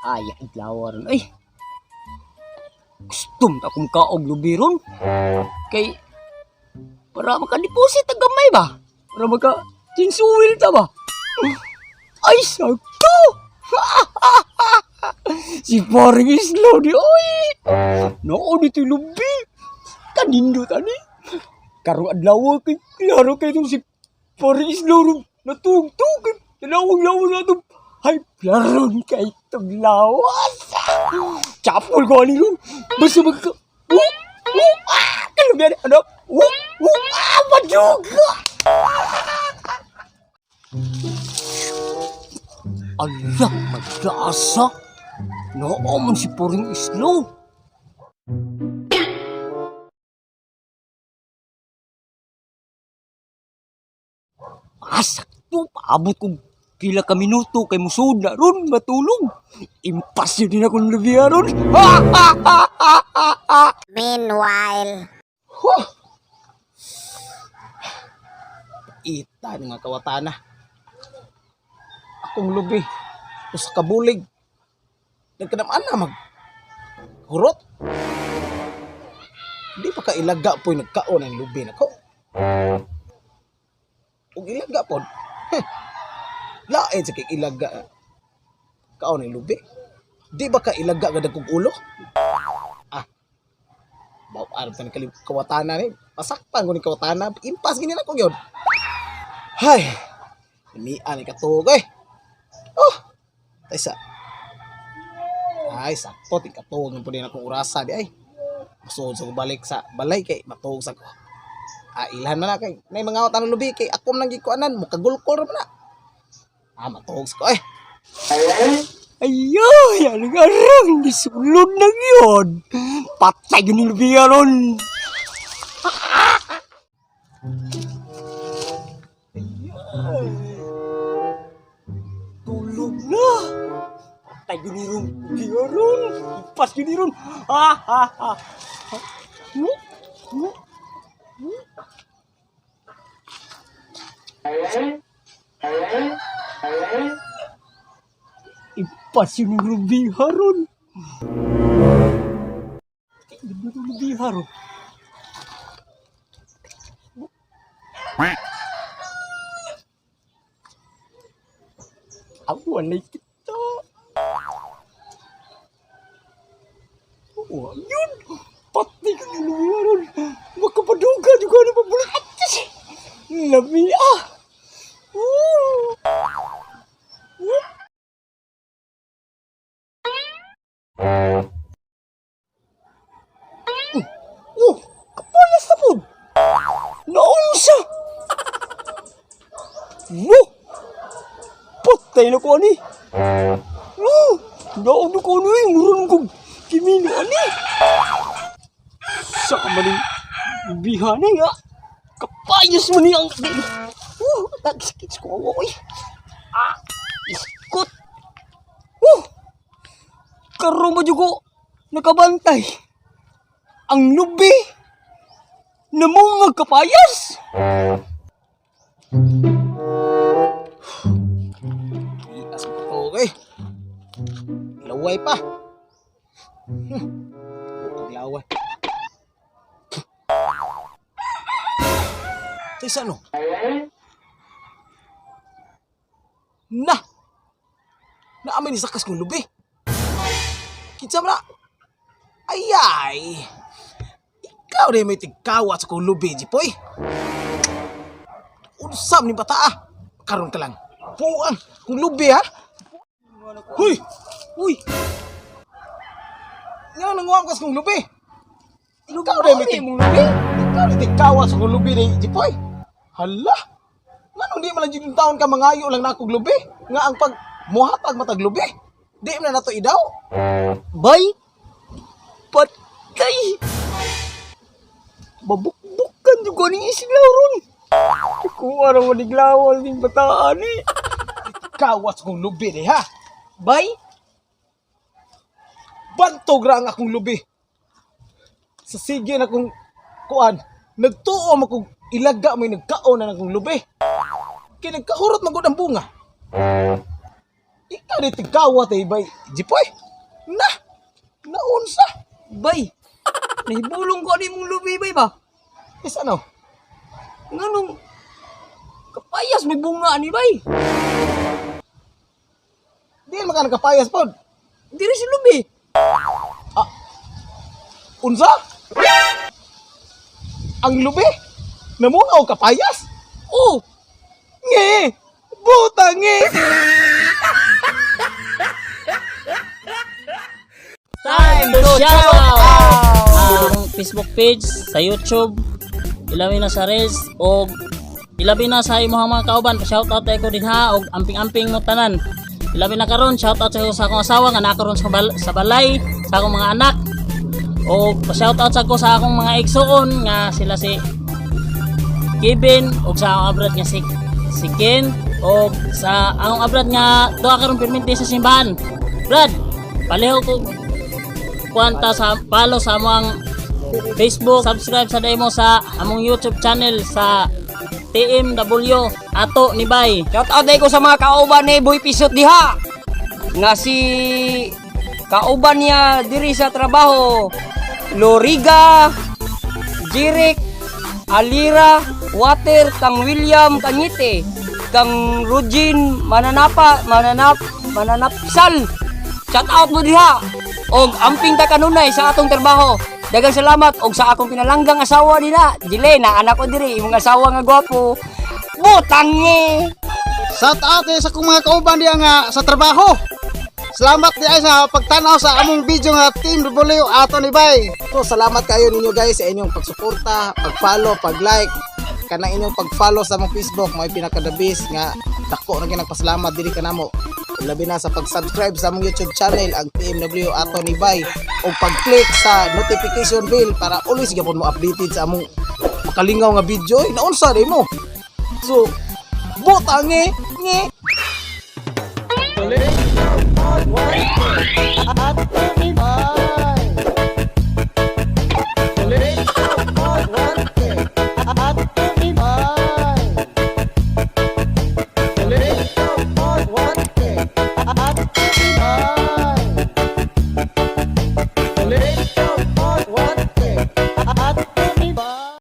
Ay, idlawa ron. Ay, gustom ta akong kaog lubi ron. Kay, para maka-deposit ang gamay ba? Para maka-tinsuwil ta ba? Ay, sakto! Si paring Islo di oy. Noo dito lubi. Kanindo tani. Karong adlaw kay klaro kay tong si paring Islo ron natugtog. Tinawag-lawag na itong ay plaron kay itong lawas. Chapol ko ani ron. Basta magka kalugyan ano? Maduga. Allah, magdasa. Nooman si paring Islo. Sakto, paabot kong pila ka minuto kay musud na ron matulog. Impas yun din akong lubiya ron. Meanwhile, Ita ng mga kawatana. Akong lubi. O sa kabulig. Nagkanaman na hurot. Di pa ka ilaga po yung nagkaon ang lubi na ko. Ug ilaga po. Lain sa kay ilaga. Kaon ang lubi. Di ba ka ilaga ka dagkong ulo? Arap ka ni kawatana ni. Masakpan ko ni kawatana. Impas gini na ko yun. Hay. Limian ni katog eh. Taysa. Ay, sakto. Tikatog ng po din akong urasa di ay. Masod sa balik sa balay kay matog sa ko. Ilhan man na kay. Nay mga awat ang lubi kay akom nang gikuanan. Mukagulkol naman na. Matog sa ko eh. Ayo, yan nga rin. Disulod na yun. Patay yun yung lubiya ron. Tulog na. Patay yun yung lubiya ron. Pas yun ron. Ipas yun yung lubiya ron. Ganda ng lubiya ron. Walay kita. Yun. Patay ka ng lubiya ron. Makapaduga juga na mabulat. Labiya. Kapayas na po. Naon siya. Patay na ko ani. Naon na ko ano eh. Murun kong kimino ani. Sa kamaling bihana nga. Kapayas mo niya ang nagsakit ko ako eh. Iskot. Karoon ba ko nakabantay ang lubi na mga kapayas. Ias mo to eh. Laway pa. Laway. Taysa no? Naamin ni sakas kong lubi. Kinsa mo na? Ay. Ikaw rin may tigkawat sa kong lubi, Jipoy. Unsam ni bata Karon ka lang. Puang kong lubi ha? Huy! Nga nanguwang ka sa kong lubi. Ikaw rin may Ikaw rin tigkawat sa kong lubi ni Jipoy. Hala! Nga di man lang dito taon ka mangayo lang na akong lubi. Nga ang pag muhatag matag lubi. Di man na to idaw. Bay! Patay! Babukbukan juga ni Islaw ron. Kuha na maniglawal ng bataan eh. Kawas kong lubi ni ha. Bay! Bantog ra ang akong lubi. Sa sige na kong kuan. Nagtuo mo kong ilaga may nagkaon na akong lubi. Kaya nagkahurot magod ang bunga. Ikaw di tigkawat eh, bay. Jipoy. Naunsa. Bay, nahibulong ko ni mong lubi, bay ba? Is ano? Nganong kapayas may bunga ni bay. Di naman ka nagkapayas po. Diri si lubi. Unsa? Ang lubi? Namungaw kapayas? Oh, Nge! Buta nge! Time to shout out! Ang Facebook page, sa YouTube, ilabi na sa Reels, o ilabi na sa imong mga kauban, pa-shoutout tayo ko din ha, o amping-amping mo tanan. Ilabi na karon, shoutout sa akong asawa, nga nakaroon sa balay, sa akong mga anak, o pa-shoutout sa ko sa akong mga igsoon, nga sila si Kevin, o sa akong abroad nga si Ken, o sa akong abroad nga doa karon perminti sa simbahan. Brad, paliho ko kwanta sa follow sa among Facebook, subscribe sa demo sa among YouTube channel sa TMW Ato ni Bay. shout out ko sa mga kauban ni Boy Pisot diha. Nga si kauban niya diri sa trabaho. Loriga, Jirik, Alira, Water, kang William Kanyite, kang Rugin Mananapsal. Shout out mo diha. Og amping ta kanunay sa atong trabaho. Daghang salamat og sa akong pinalanggang asawa nila. Jile na anak ko diri, imong asawa nga gwapo. Butangi. Shout out sa kong mga kauban diya nga sa trabaho. Salamat di ay sa pagtanaw sa among video nga Team W Ato ni Bay. So salamat kayo ninyo guys sa inyong pagsuporta, pag-follow, pag-like, kanang inyong pag-follow sa among Facebook, may pinaka-the-best nga dako na ginagpasalamat diri kanamo. Labi na sa pag-subscribe sa among YouTube channel ang TMW Ato ni Bay o pag-click sa notification bell para always gyapon mo updated sa among makalingaw nga video. Naunsa rin mo. So, buta nge. Ato ni Bay.